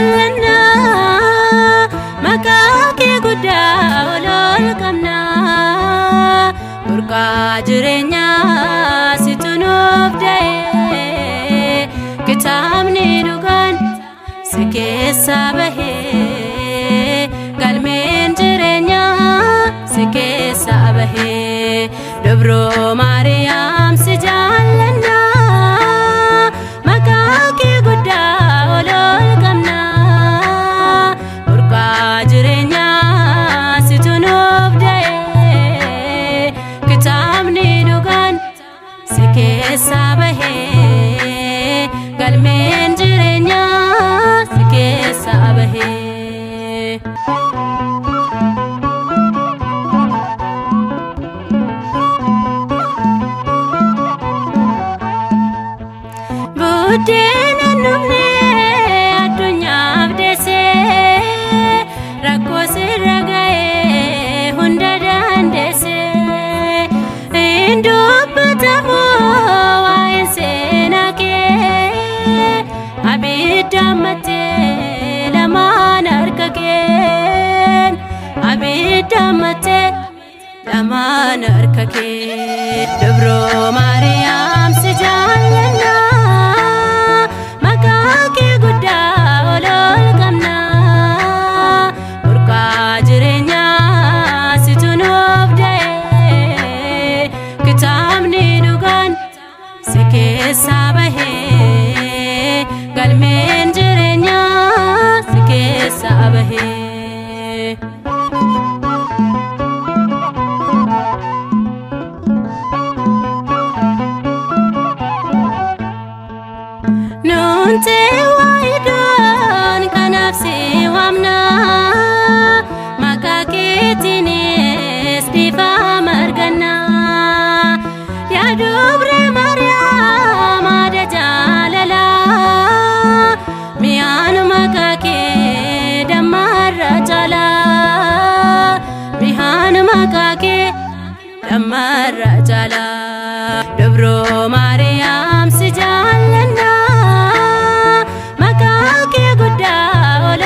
jaallannaa maqaa kee guddaa ol qabnaa burqaa jireenyaa situ nuuf da'ee kitaabni dhugaan si keessaa bahee galmeen jireenyaa si keessaa bahee Durbee Maariyaam si jaallannaa maqaa kee guddaa ol qabnaa burqaa jireenyaa situ nuuf da'ee kitaabni dhugaan si keessaa bahee galmeen jireenyaa si keessaa bahee buddeena numne addunyaaf deessee rakkoo sirra ga'ee hunda dandeessee hin dubbatamu waa'een seenaa kee abidda ammattee lamaan harka keen abidda ammattee lamaan harka kee Durbee Maariyaam si jaallannaa maqaa kee guddaa ol qabnaa burqaa jireenyaa situ nuuf da'ee kitaabni dhugaan si keessaa bahee galmeen jireenyaa si keessaa bahee Nunte waidon kanaaf si waamnaa maqaa keetiinis dhiifama argannaa yaa Durbee Maariyaam haadha jaalalaa mi'aan maqaa kee dammarra caalaa mi'aan maqaa kee dammarra caalaa Durbee Maariyaam si jaallannaa maqaa kee guddaa ol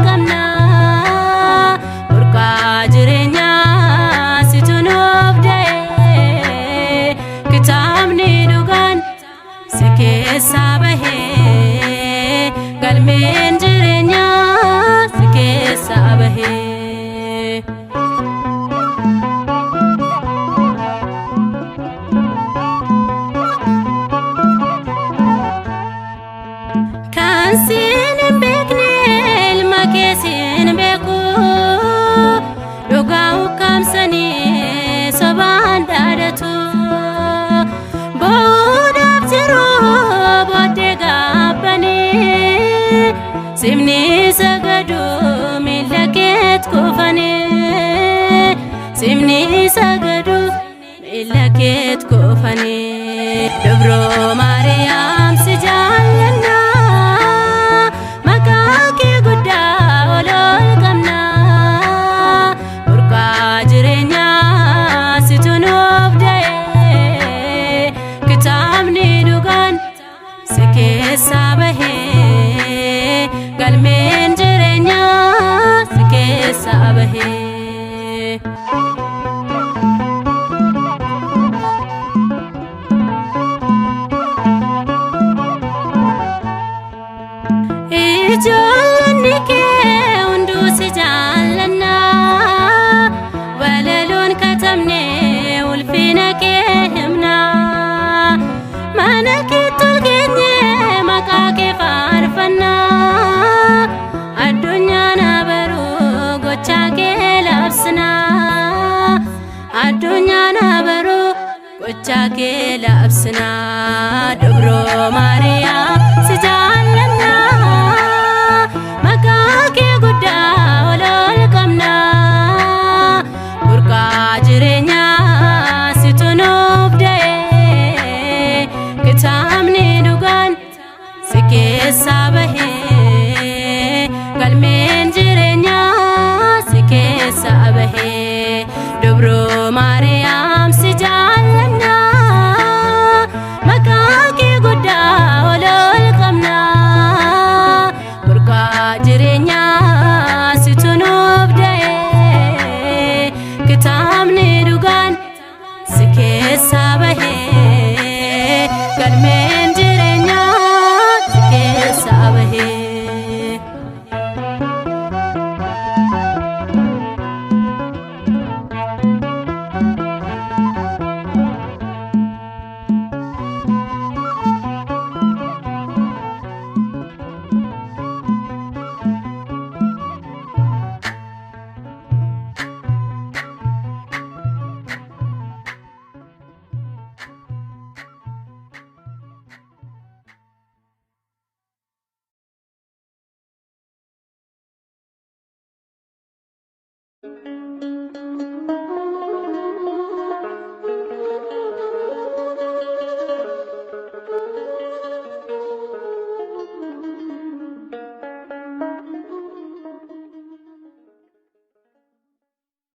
qabnaa burqaa jireenyaa situ nuuf da'ee kitaabni dhugaan si keessaa bahee galmeen jireenyaa si keessaa bahee kan siin hin beekne ilma kee siin beeku dhugaa ukkaamsanii sobaan dhaadatu boodaaf jiru booddee gaabbanii simni sagadu miila keet kufanii simni sagadu miila keet kufanii Durbee Maariyaam si jaallannaa maqaa kee guddaa ol qabnaa burqaa jireenyaa situ nuuf da'ee kitaabni dhugaan si keessaa bahee galmeen jireenyaa si keessaa bahee ijoollonni kee hunduu si jaallannaa walaloon katabne ulfina kee himnaa mana keetti ol keenye maqaa kee faarfannaa addunyaan abaruu gochaa kee labsinaa addunyaan abaruu gochaa kee labsinaa Durbee Maariyaam si jaallannaa maqaa kee guddaa ol qabnaa burqaa jireenyaa situ nuuf da'ee kitaabni dhugaan si keessaa bahee galmeen jireenyaa si keessaa bahee Durbee Maariyaam si jaallannaa maqaa kee jireenyaa situ nuuf da'ee kitaabni dhugaan si keessaa bahee galmeen jireenyaa si keessaa bahee.